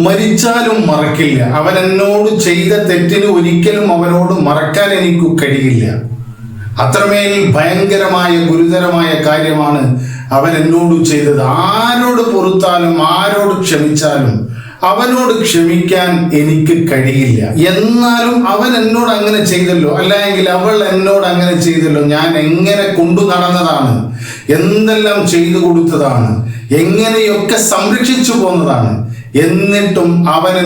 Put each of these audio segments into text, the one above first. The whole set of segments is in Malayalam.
മരിച്ചാലും മറക്കില്ല. അവൻ എന്നോട് ചെയ്ത തെറ്റിന് ഒരിക്കലും അവനോട് മറക്കാൻ എനിക്ക് കഴിയില്ല. അത്രമേൽ ഭയങ്കരമായ ഗുരുതരമായ കാര്യമാണ് അവൻ എന്നോട് ചെയ്തത്. ആരോട് പൊറുത്താലും ആരോട് ക്ഷമിച്ചാലും അവനോട് ക്ഷമിക്കാൻ എനിക്ക് കഴിയില്ല. എന്നാലും അവൻ എന്നോട് അങ്ങനെ ചെയ്തല്ലോ, അല്ലെങ്കിൽ അവൾ എന്നോട് അങ്ങനെ ചെയ്തല്ലോ, ഞാൻ എങ്ങനെ കൊണ്ടു നടന്നതാണ്, എന്തെല്ലാം ചെയ്തു കൊടുത്തതാണ്, എങ്ങനെയൊക്കെ സംരക്ഷിച്ചു പോന്നതാണ്, എന്നിട്ടും അവൾ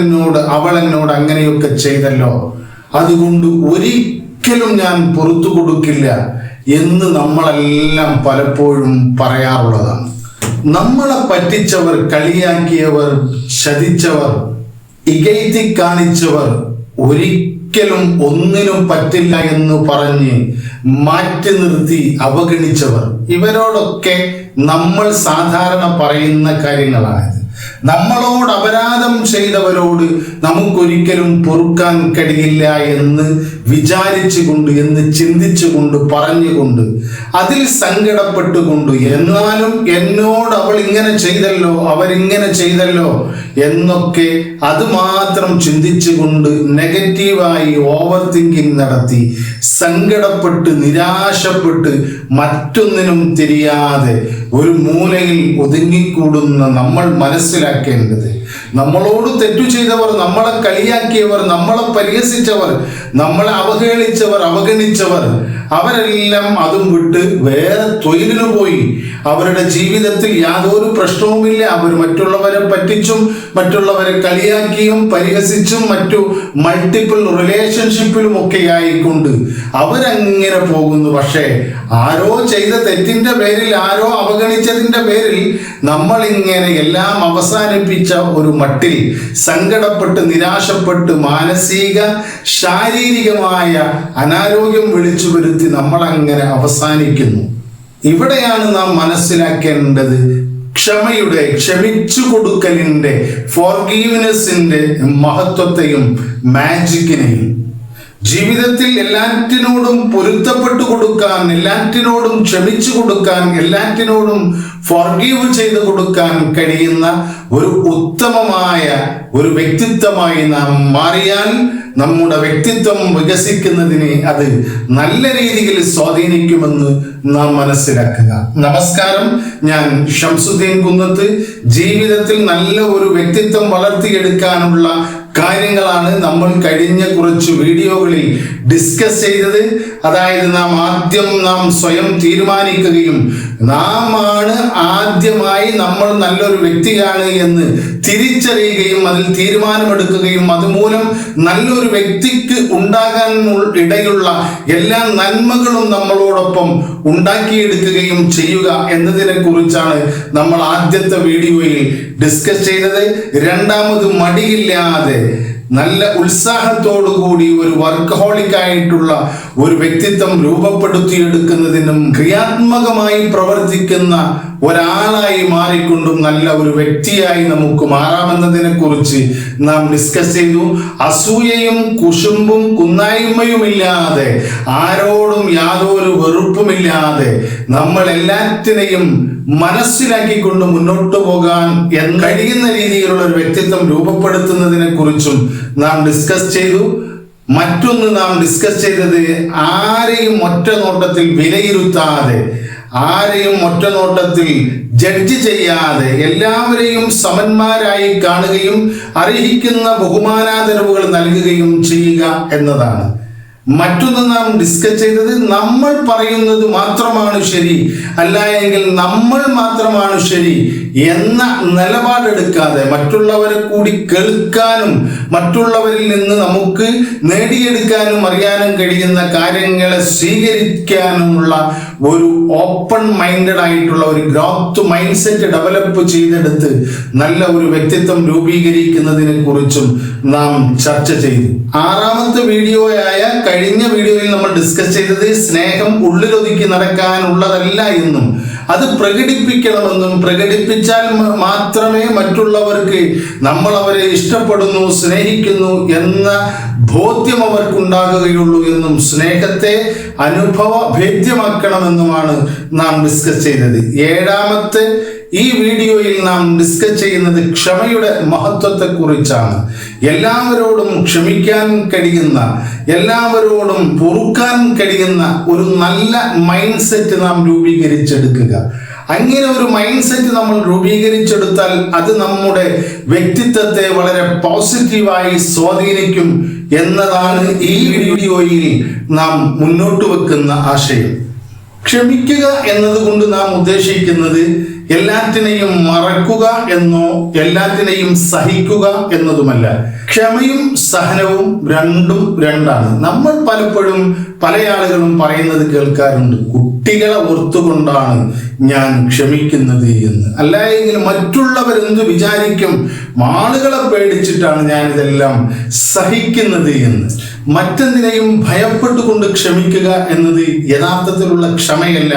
എന്നോട് അങ്ങനെയൊക്കെ ചെയ്തല്ലോ, അതുകൊണ്ട് ഒരിക്കലും ഞാൻ പുറത്തു കൊടുക്കില്ല എന്ന് നമ്മളെല്ലാം പലപ്പോഴും പറയാറുള്ളതാണ്. നമ്മളെ പറ്റിച്ചവർ, കളിയാക്കിയവർ, ചതിച്ചവർ, ഇകഴ്ത്തി കാണിച്ചവർ, ഒരിക്കലും ഒന്നിനും പറ്റില്ല എന്ന് പറഞ്ഞ് മാറ്റി നിർത്തി അവഗണിച്ചവർ, ഇവരോടൊക്കെ നമ്മൾ സാധാരണ പറയുന്ന കാര്യങ്ങളാണിത്. നമ്മളോട് അപരാധം ചെയ്തവരോട് നമുക്കൊരിക്കലും പൊറുക്കാൻ കഴിയില്ല എന്ന് വിചാരിച്ചുകൊണ്ട്, എന്ന് ചിന്തിച്ചുകൊണ്ട്, പറഞ്ഞുകൊണ്ട്, അതിൽ സങ്കടപ്പെട്ടുകൊണ്ട്, എന്നാലും എന്നോട് അവൾ ഇങ്ങനെ ചെയ്തല്ലോ, അവരിങ്ങനെ ചെയ്തല്ലോ എന്നൊക്കെ അത് മാത്രം ചിന്തിച്ചുകൊണ്ട് നെഗറ്റീവായി ഓവർ തിങ്കിങ് നടത്തി സങ്കടപ്പെട്ട് നിരാശപ്പെട്ട് മറ്റൊന്നിനും തിരിയാതെ ഒരു മൂലയിൽ ഒതുങ്ങിക്കൂടുന്ന നമ്മൾ മനസ്സിലാക്കേണ്ടത്, നമ്മളോട് തെറ്റു ചെയ്തവർ, നമ്മളെ കളിയാക്കിയവർ, നമ്മളെ പരിഹസിച്ചവർ, നമ്മളെ അവഹേളിച്ചവർ, അവഗണിച്ചവർ, അവരെല്ലാം അതും വിട്ട് വേറെ തൊഴിലിനു പോയി. അവരുടെ ജീവിതത്തിൽ യാതൊരു പ്രശ്നവുമില്ല. അവർ മറ്റുള്ളവരെ പറ്റിച്ചും മറ്റുള്ളവരെ കളിയാക്കിയും പരിഹസിച്ചും മറ്റു മൾട്ടിപ്പിൾ റിലേഷൻഷിപ്പിലും ഒക്കെ ആയിക്കൊണ്ട് അവരങ്ങനെ പോകുന്നു. പക്ഷേ ആരോ ചെയ്ത തെറ്റിന്റെ പേരിൽ, ആരോ അവഗണിച്ചതിന്റെ പേരിൽ നമ്മളിങ്ങനെ എല്ലാം അവസാനിപ്പിച്ച ഒരു മട്ടിൽ സങ്കടപ്പെട്ട് നിരാശപ്പെട്ട് മാനസിക ശാരീരികമായ അനാരോഗ്യം വിളിച്ചു വരുത്തി നമ്മളങ്ങനെ അവസാനിക്കുന്നു. ഇവിടെയാണ് നാം മനസ്സിലാക്കേണ്ടത് ക്ഷമയുടെ, ക്ഷമിച്ചു കൊടുക്കലിൻ്റെ, ഫോർഗീവ്നെസ്സിൻ്റെ മഹത്വത്തെയും മാജിക്കിനെയും. ജീവിതത്തിൽ എല്ലാറ്റിനോടും പൊരുത്തപ്പെട്ടു കൊടുക്കാൻ, എല്ലാറ്റിനോടും ക്ഷമിച്ചു കൊടുക്കാൻ, എല്ലാറ്റിനോടും ഫോർഗീവ് ചെയ്തു കൊടുക്കാൻ കഴിയുന്ന ഒരു ഉത്തമമായ ഒരു വ്യക്തിത്വമായി നാം മാറിയാൽ നമ്മുടെ വ്യക്തിത്വം വികസിക്കുന്നതിന് അത് നല്ല രീതിയിൽ സ്വാധീനിക്കുമെന്ന് നാം മനസ്സിലാക്കുക. നമസ്കാരം, ഞാൻ ഷംസുദ്ദീൻ കുന്നത്ത്. ജീവിതത്തിൽ നല്ല ഒരു വ്യക്തിത്വം വളർത്തിയെടുക്കാനുള്ള കാര്യങ്ങളാണ് നമ്മൾ കഴിഞ്ഞ കുറച്ച് വീഡിയോകളിൽ ഡിസ്കസ് ചെയ്തത്. അതായത് നാം സ്വയം തീരുമാനിക്കുകയും നാമാണ് ആദ്യമായി നമ്മൾ നല്ലൊരു വ്യക്തിയാണ് എന്ന് തിരിച്ചറിയുകയും അതിൽ തീരുമാനമെടുക്കുകയും അതുമൂലം നല്ലൊരു വ്യക്തിക്ക് ഉണ്ടാകാൻ ഇടയുള്ള എല്ലാ നന്മകളും നമ്മളോടൊപ്പം ഉണ്ടാക്കിയെടുക്കുകയും ചെയ്യുക എന്നതിനെ കുറിച്ചാണ് നമ്മൾ ആദ്യത്തെ വീഡിയോയിൽ ഡിസ്കസ് ചെയ്തത്. രണ്ടാമത്, മടിയില്ലാതെ നല്ല ഉത്സാഹത്തോടു കൂടി ഒരു വർക്കഹോളിക് ആയിട്ടുള്ള ഒരു വ്യക്തിത്വം രൂപപ്പെടുത്തിയെടുക്കുന്നതിനും ക്രിയാത്മകമായി പ്രവർത്തിക്കുന്ന ഒരാളായി മാറിക്കൊണ്ടും നല്ല ഒരു വ്യക്തിയായി നമുക്ക് മാറാമെന്നതിനെ കുറിച്ച് നാം ഡിസ്കസ് ചെയ്തു. അസൂയയും കുശുമ്പും കുന്നായ്മയുമില്ലാതെ, ആരോടും യാതൊരു വെറുപ്പുമില്ലാതെ നമ്മൾ എല്ലാറ്റിനെയും മനസ്സിലാക്കിക്കൊണ്ട് മുന്നോട്ട് പോകാൻ കഴിയുന്ന രീതിയിലുള്ള ഒരു വ്യക്തിത്വം രൂപപ്പെടുത്തുന്നതിനെ കുറിച്ചും നാം ഡിസ്കസ് ചെയ്തു. മറ്റൊന്ന് നാം ഡിസ്കസ് ചെയ്തത്, ആരെയും ഒറ്റ നോട്ടത്തിൽ വിലയിരുത്താതെ, ആരെയും ഒറ്റ നോട്ടത്തിൽ ജഡ്ജ് ചെയ്യാതെ എല്ലാവരെയും സമന്മാരായി കാണുകയും അർഹിക്കുന്ന ബഹുമാനാദരവുകൾ നൽകുകയും ചെയ്യുക എന്നതാണ്. മറ്റൊന്ന് നാം ഡിസ്കസ് ചെയ്തത്, നമ്മൾ പറയുന്നത് മാത്രമാണ് ശരി, അല്ല എങ്കിൽ നമ്മൾ മാത്രമാണ് ശരി എന്ന നിലപാടെടുക്കാതെ മറ്റുള്ളവരെ കൂടി കേൾക്കാനും മറ്റുള്ളവരിൽ നിന്ന് നമുക്ക് നേടിയെടുക്കാനും അറിയാനും കഴിയുന്ന കാര്യങ്ങളെ സ്വീകരിക്കാനുമുള്ള ഒരു ഓപ്പൺ മൈൻഡഡ് ആയിട്ടുള്ള ഒരു ഗ്രോത്ത് മൈൻഡ് സെറ്റ് ഡെവലപ്പ് ചെയ്തെടുത്ത് നല്ല ഒരു വ്യക്തിത്വം രൂപീകരിക്കുന്നതിനെ കുറിച്ചും നാം ചർച്ച ചെയ്തു. ആറാമത്തെ വീഡിയോയായ കഴിഞ്ഞ വീഡിയോയിൽ നമ്മൾ ഡിസ്കസ് ചെയ്തത്, സ്നേഹം ഉള്ളിലൊതുക്കി നടക്കാനുള്ളതല്ല എന്നും അത് പ്രകടിപ്പിക്കണമെന്നും പ്രകടിപ്പിച്ചാൽ മാത്രമേ മറ്റുള്ളവർക്ക് നമ്മൾ അവരെ ഇഷ്ടപ്പെടുന്നു, സ്നേഹിക്കുന്നു എന്ന ബോധ്യം അവർക്കുണ്ടാകുകയുള്ളൂ എന്നും സ്നേഹത്തെ അനുഭവഭേദ്യമാക്കണമെന്നുമാണ് നാം ഡിസ്കസ് ചെയ്തത്. ഏഴാമത്തെ ഈ വീഡിയോയിൽ നാം ഡിസ്കസ് ചെയ്യുന്നത് ക്ഷമയുടെ മഹത്വത്തെക്കുറിച്ചാണ്. എല്ലാവരോടും ക്ഷമിക്കാൻ കഴിയുന്ന, എല്ലാവരോടും പൊറുക്കാൻ കഴിയുന്ന ഒരു നല്ല മൈൻഡ് സെറ്റ് നാം രൂപീകരിച്ചെടുക്കുക. അങ്ങനെ ഒരു മൈൻഡ് സെറ്റ് നമ്മൾ രൂപീകരിച്ചെടുത്താൽ അത് നമ്മുടെ വ്യക്തിത്വത്തെ വളരെ പോസിറ്റീവായി സ്വാധീനിക്കും എന്നതാണ് ഈ വീഡിയോയിൽ നാം മുന്നോട്ട് വെക്കുന്ന ആശയം. ക്ഷമിക്കുക എന്നതുകൊണ്ട് നാം ഉദ്ദേശിക്കുന്നത് എല്ലാറ്റിനെയും മറക്കുക എന്നോ എല്ലാറ്റിനെയും സഹിക്കുക എന്നതുമല്ല. ക്ഷമയും സഹനവും രണ്ടാണ്. നമ്മൾ പലപ്പോഴും പല ആളുകളും പറയുന്നത് കേൾക്കാറുണ്ട്, കുട്ടികളെ ഓർത്തുകൊണ്ടാണ് ഞാൻ ക്ഷമിക്കുന്നത് എന്ന്. അല്ലായെങ്കിൽ മറ്റുള്ളവരെന്ത് വിചാരിക്കും, ആളുകളെ പേടിച്ചിട്ടാണ് ഞാൻ ഇതെല്ലാം സഹിക്കുന്നത് എന്ന്. മറ്റെന്തിനെയും ഭയപ്പെട്ടുകൊണ്ട് ക്ഷമിക്കുക എന്നത് യഥാർത്ഥത്തിലുള്ള ക്ഷമയല്ല,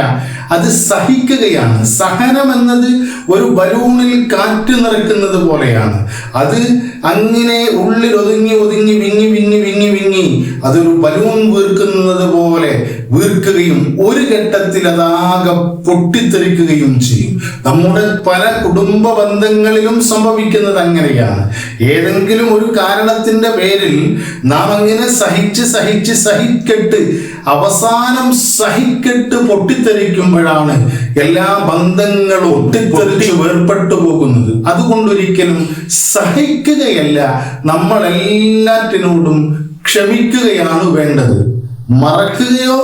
അത് സഹിക്കുകയാണ്. സഹനം എന്നത് ഒരു ബലൂണിൽ കാറ്റ് നിറയ്ക്കുന്നത് പോലെയാണ്. അത് അങ്ങനെ ഉള്ളിൽ ഒതുങ്ങി ഒതുങ്ങി വിങ്ങി വിങ്ങി വിങ്ങി വിങ്ങി അതൊരു ബലൂൺ വീർക്കുന്നത് പോലെ വീർക്കുകയും ഒരു ഘട്ടത്തിൽ അതാകെ പൊട്ടിത്തെറിക്കുകയും ചെയ്യും. നമ്മുടെ പല കുടുംബ ബന്ധങ്ങളിലും സംഭവിക്കുന്നത് അങ്ങനെയാണ്. ഏതെങ്കിലും ഒരു കാരണത്തിന്റെ പേരിൽ നാം അങ്ങനെ സഹിക്കെട്ട് അവസാനം സഹിക്കെട്ട് പൊട്ടിത്തെറിക്കുമ്പോഴാണ് എല്ലാ ബന്ധങ്ങളും പൊട്ടിത്തെറിച്ച് വേർപെട്ടു പോകുന്നത്. അതുകൊണ്ടൊരിക്കലും സഹിക്കുകയല്ല, നമ്മൾ എല്ലാറ്റിനോടും ക്ഷമിക്കുകയാണ് വേണ്ടത്. മറക്കുകയോ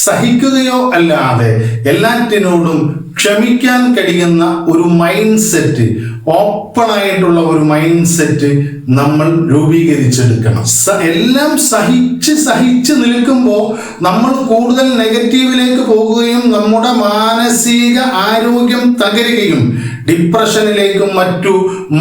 സഹിക്കുകയോ അല്ലാതെ എല്ലാറ്റിനോടും ക്ഷമിക്കാൻ കഴിയുന്ന ഒരു മൈൻഡ് സെറ്റ്, ഓപ്പൺ ആയിട്ടുള്ള ഒരു മൈൻഡ് സെറ്റ് നമ്മൾ രൂപീകരിച്ചെടുക്കണം. എല്ലാം സഹിച്ച് നിൽക്കുമ്പോൾ നമ്മൾ കൂടുതൽ നെഗറ്റീവിലേക്ക് പോകുകയും നമ്മുടെ മാനസിക ആരോഗ്യം തകരുകയും ഡിപ്രഷനിലേക്കും മറ്റു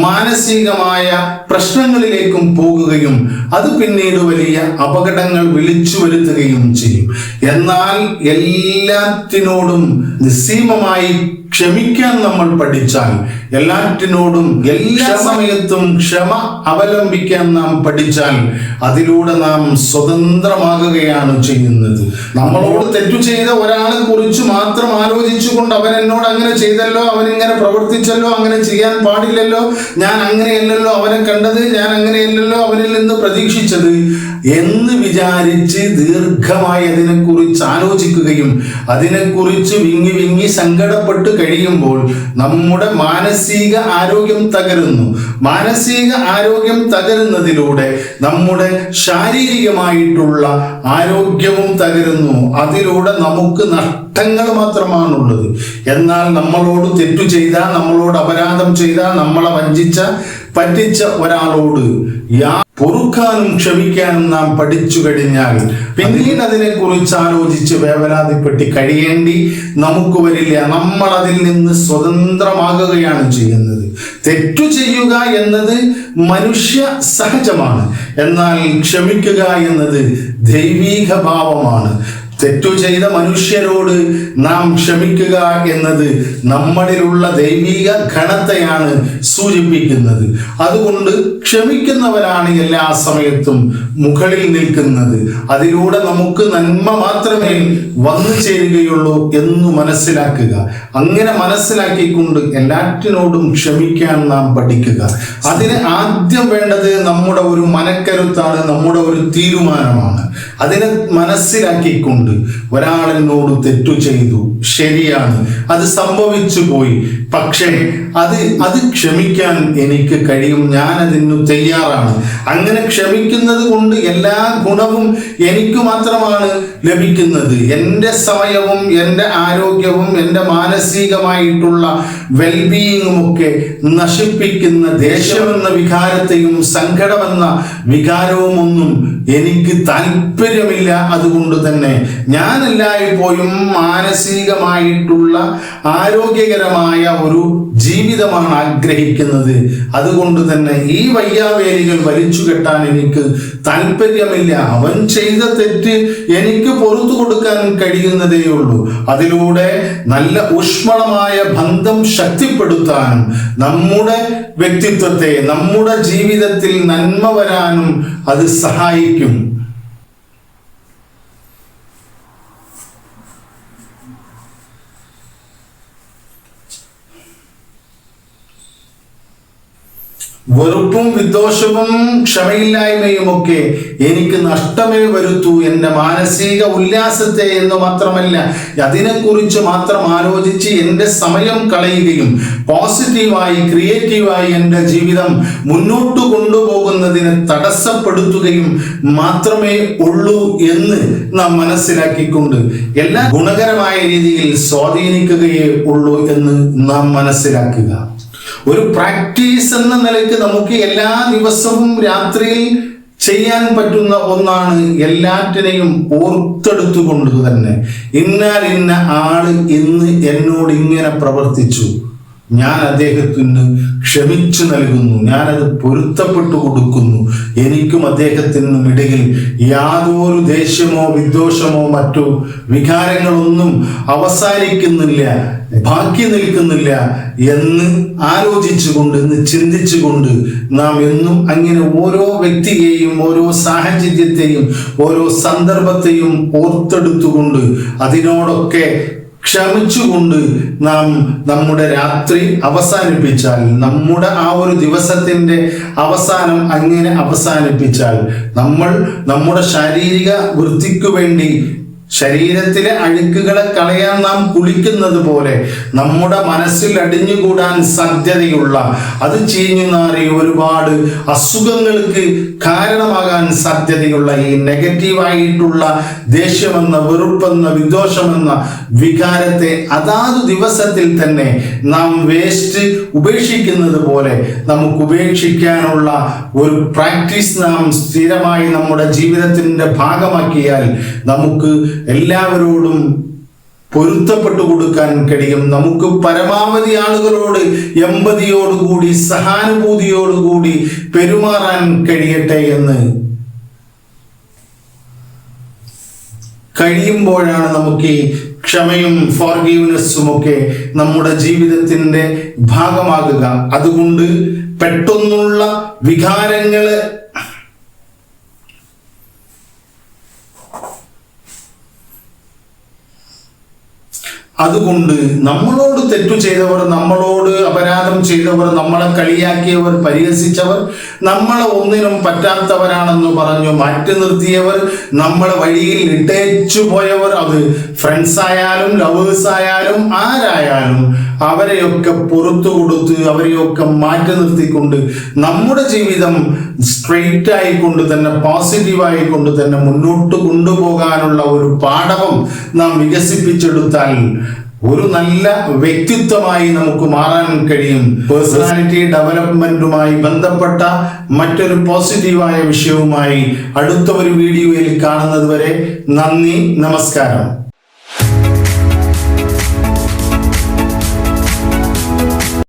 മാനസികമായ പ്രശ്നങ്ങളിലേക്കും പോകുകയും അത് പിന്നീട് വലിയ അപകടങ്ങൾ വിളിച്ചു വരുത്തുകയും ചെയ്യും. എന്നാൽ എല്ലാറ്റിനോടും നിസ്സീമമായി ക്ഷമിക്കാൻ നമ്മൾ പഠിച്ചാൽ, എല്ലാറ്റിനോടും എല്ലാ സമയത്തും ക്ഷമ അവലംബിക്കാൻ നാം പഠിച്ചാൽ, അതിലൂടെ നാം സ്വതന്ത്രമാകുകയാണ് ചെയ്യുന്നത്. നമ്മളോട് തെറ്റു ചെയ്ത ഒരാളെ കുറിച്ച് മാത്രം ആലോചിച്ചുകൊണ്ട് അവൻ എന്നോട് അങ്ങനെ ചെയ്തല്ലോ, അവൻ ഇങ്ങനെ പ്രവർത്തിച്ചല്ലോ, അങ്ങനെ ചെയ്യാൻ പാടില്ലല്ലോ, ഞാൻ അങ്ങനെയല്ലല്ലോ അവനെ കണ്ടത്, ഞാൻ അങ്ങനെയല്ലല്ലോ അവനിൽ നിന്ന് പ്രതീക്ഷിച്ചത് എന്ന് വിചാരിച്ച് ദീർഘമായി അതിനെക്കുറിച്ച് ആലോചിക്കുകയും അതിനെക്കുറിച്ച് വിങ്ങി വിങ്ങി സങ്കടപ്പെട്ട് കഴിയുമ്പോൾ നമ്മുടെ മാനസിക ആരോഗ്യം തകരുന്നു. മാനസിക ആരോഗ്യം തകരുന്നതിലൂടെ നമ്മുടെ ശാരീരികമായിട്ടുള്ള ആരോഗ്യവും തകരുന്നു. അതിലൂടെ നമുക്ക് നഷ്ടങ്ങൾ മാത്രമാണുള്ളത്. എന്നാൽ നമ്മളോട് തെറ്റു ചെയ്ത, നമ്മളോട് അപരാധം ചെയ്ത, നമ്മളെ പറ്റിച്ച ഒരാളോട് പൊറുക്കാനും ക്ഷമിക്കാനും നാം പഠിച്ചു കഴിഞ്ഞാൽ പിന്നീട് അതിനെ കുറിച്ച് ആലോചിച്ച് വേവലാതിപ്പെട്ട് കഴിയേണ്ടി നമുക്ക് വരില്ല. നമ്മൾ അതിൽ നിന്ന് സ്വതന്ത്രമാകുകയാണ് ചെയ്യുന്നത്. തെറ്റു ചെയ്യുക എന്നത് മനുഷ്യ സഹജമാണ്, എന്നാൽ ക്ഷമിക്കുക എന്നത് ദൈവീക ഭാവമാണ്. തെറ്റു ചെയ്ത മനുഷ്യരോട് നാം ക്ഷമിക്കുക എന്നത് നമ്മളിലുള്ള ദൈവിക ഘനത്തെയാണ് സൂചിപ്പിക്കുന്നത്. അതുകൊണ്ട് ക്ഷമിക്കുന്നവരാണ് എല്ലാ സമയത്തും മുകളിൽ നിൽക്കുന്നത്. അതിലൂടെ നമുക്ക് നന്മ മാത്രമേ വന്നു ചേരുകയുള്ളൂ എന്ന് മനസ്സിലാക്കുക. അങ്ങനെ മനസ്സിലാക്കിക്കൊണ്ട് എല്ലാറ്റിനോടും ക്ഷമിക്കാൻ നാം പഠിക്കുക. അതിന് ആദ്യം വേണ്ടത് നമ്മുടെ ഒരു മനക്കരുത്താണ്, നമ്മുടെ ഒരു തീരുമാനമാണ്. അതിനെ മനസ്സിലാക്കിക്കൊണ്ട് ഒരാളിനോട് തെറ്റു ചെയ്തു, ശരിയാണ്, അത് സംഭവിച്ചു പോയി, പക്ഷേ അത് ക്ഷമിക്കാൻ എനിക്ക് കഴിയും, ഞാൻ അതിന് തയ്യാറാണ്. അങ്ങനെ ക്ഷമിക്കുന്നത് കൊണ്ട് എല്ലാ ഗുണവും എനിക്ക് മാത്രമാണ് ലഭിക്കുന്നത്. എൻ്റെ സമയവും എൻ്റെ ആരോഗ്യവും എൻ്റെ മാനസികമായിട്ടുള്ള വെൽബീയിങ്ങും ഒക്കെ നശിപ്പിക്കുന്ന ദേഷ്യമെന്ന വികാരത്തെയും സങ്കടമെന്ന വികാരവും ഒന്നും എനിക്ക് താല്പര്യമില്ല. അതുകൊണ്ട് തന്നെ ഞാൻ എല്ലായ്പ്പോഴും മാനസികമായിട്ടുള്ള ആരോഗ്യകരമായ ഒരു ജീവിതമാണ് ആഗ്രഹിക്കുന്നത്. അതുകൊണ്ട് തന്നെ ഈ വയ്യാവേലികൾ വലിച്ചു കെട്ടാൻ എനിക്ക് താല്പര്യമില്ല. അവൻ ചെയ്ത തെറ്റ് എനിക്ക് പുറത്തു കൊടുക്കാൻ കഴിയുന്നതേ ഉള്ളൂ. അതിലൂടെ നല്ല ഊഷ്മളമായ ബന്ധം ശക്തിപ്പെടുത്താനും നമ്മുടെ വ്യക്തിത്വത്തെ, നമ്മുടെ ജീവിതത്തിൽ നന്മ വരാനും അത് സഹായിക്കും. വെറുപ്പും വിദ്വേഷവും ക്ഷമയില്ലായ്മയും ഒക്കെ എനിക്ക് നഷ്ടമേ വരുത്തൂ, എൻ്റെ മാനസിക ഉല്ലാസത്തെ എന്ന് മാത്രമല്ല അതിനെക്കുറിച്ച് മാത്രം ആലോചിച്ച് എൻ്റെ സമയം കളയുകയും പോസിറ്റീവായി ക്രിയേറ്റീവായി എൻ്റെ ജീവിതം മുന്നോട്ട് കൊണ്ടുപോകുന്നതിന് തടസ്സപ്പെടുത്തുകയും മാത്രമേ ഉള്ളൂ എന്ന് നാം മനസ്സിലാക്കിക്കൊണ്ട് എല്ലാ ഗുണകരമായ രീതിയിൽ സ്വാധീനിക്കുകയേ ഉള്ളൂ എന്ന് നാം മനസ്സിലാക്കുക. ഒരു പ്രാക്ടീസ് എന്ന നിലയ്ക്ക് നമുക്ക് എല്ലാ ദിവസവും രാത്രിയിൽ ചെയ്യാൻ പറ്റുന്ന ഒന്നാണ് എല്ലാറ്റിനെയും ഓർത്തെടുത്തുകൊണ്ട് തന്നെ ഇന്നാൽ ഇന്ന ആള് ഇന്ന് എന്നോട് ഇങ്ങനെ പ്രവർത്തിച്ചു, ഞാൻ അദ്ദേഹത്തിന് ക്ഷമിച്ചു നൽകുന്നു, ഞാനത് പൊരുത്തപ്പെട്ടു കൊടുക്കുന്നു, എനിക്കും അദ്ദേഹത്തിനും ഇടയിൽ യാതൊരു ദേഷ്യമോ വിദ്വേഷമോ മറ്റോ വികാരങ്ങളൊന്നും അവസാനിക്കുന്നില്ല, ബാക്കി നിൽക്കുന്നില്ല എന്ന് ആലോചിച്ചുകൊണ്ട് എന്ന് ചിന്തിച്ചുകൊണ്ട് നാം എന്നും അങ്ങനെ ഓരോ വ്യക്തിയെയും ഓരോ സാഹചര്യത്തെയും ഓരോ സന്ദർഭത്തെയും ഓർത്തെടുത്തുകൊണ്ട് അതിനോടൊക്കെ ക്ഷമിച്ചുകൊണ്ട് നാം നമ്മുടെ രാത്രി അവസാനിപ്പിച്ചാൽ, നമ്മുടെ ആ ഒരു ദിവസത്തിൻ്റെ അവസാനം അങ്ങനെ അവസാനിപ്പിച്ചാൽ, നമ്മൾ നമ്മുടെ ശാരീരിക വൃത്തിക്കു വേണ്ടി ശരീരത്തിലെ അഴുക്കുകളെ കളയാൻ നാം കുളിക്കുന്നത് പോലെ നമ്മുടെ മനസ്സിൽ അടിഞ്ഞുകൂടാൻ സാധ്യതയുള്ള അത് ചീഞ്ഞു നാറി ഒരുപാട് അസുഖങ്ങൾക്ക് കാരണമാകാൻ സാധ്യതയുള്ള ഈ നെഗറ്റീവായിട്ടുള്ള ദേഷ്യമെന്ന വെറുപ്പെന്ന വിദ്വേഷമെന്ന വികാരത്തെ അതാത് ദിവസത്തിൽ തന്നെ നാം വേസ്റ്റ് ഉപേക്ഷിക്കുന്നത് പോലെ നമുക്ക് ഉപേക്ഷിക്കാനുള്ള ഒരു പ്രാക്ടീസ് നാം സ്ഥിരമായി നമ്മുടെ ജീവിതത്തിൻ്റെ ഭാഗമാക്കിയാൽ നമുക്ക് എല്ലാവരോടും പൊരുത്തപ്പെട്ടു കൊടുക്കാൻ കഴിയും. നമുക്ക് പരമാവധി ആളുകളോട് എമ്പതിയോടുകൂടി സഹാനുഭൂതിയോടുകൂടി പെരുമാറാൻ കഴിയട്ടെ എന്ന് കഴിയുമ്പോഴാണ് നമുക്ക് ഈ ക്ഷമയും ഫോർഗീവ്നെസ്സും ഒക്കെ നമ്മുടെ ജീവിതത്തിൻ്റെ ഭാഗമാകുക. അതുകൊണ്ട് പെട്ടെന്നുള്ള വികാരങ്ങള് അതുകൊണ്ട് നമ്മളോട് തെറ്റു ചെയ്തവർ, നമ്മളോട് അപരാധം ചെയ്തവർ, നമ്മളെ കളിയാക്കിയവർ, പരിഹസിച്ചവർ, നമ്മളെ ഒന്നിനും പറ്റാത്തവരാണെന്ന് പറഞ്ഞു മാറ്റി നിർത്തിയവർ, നമ്മളെ വഴിയിൽ ഇട്ടേച്ചു പോയവർ, അത് ഫ്രണ്ട്സ് ആയാലും ലവേഴ്സ് ആയാലും ആരായാലും അവരെയൊക്കെ പുറത്തു കൊടുത്ത് അവരെയൊക്കെ മാറ്റി നിർത്തിക്കൊണ്ട് നമ്മുടെ ജീവിതം സ്ട്രെയിറ്റ് ആയിക്കൊണ്ട് തന്നെ പോസിറ്റീവായിക്കൊണ്ട് തന്നെ മുന്നോട്ട് കൊണ്ടുപോകാനുള്ള ഒരു പാഠവും നാം വികസിപ്പിച്ചെടുത്താൽ ഒരു നല്ല വ്യക്തിത്വമായി നമുക്ക് മാറാൻ കഴിയും. പേഴ്സണാലിറ്റി ഡെവലപ്മെന്റുമായി ബന്ധപ്പെട്ട മറ്റൊരു പോസിറ്റീവായ വിഷയവുമായി അടുത്ത ഒരു വീഡിയോയിൽ കാണുന്നത് വരെ നന്ദി, നമസ്കാരം.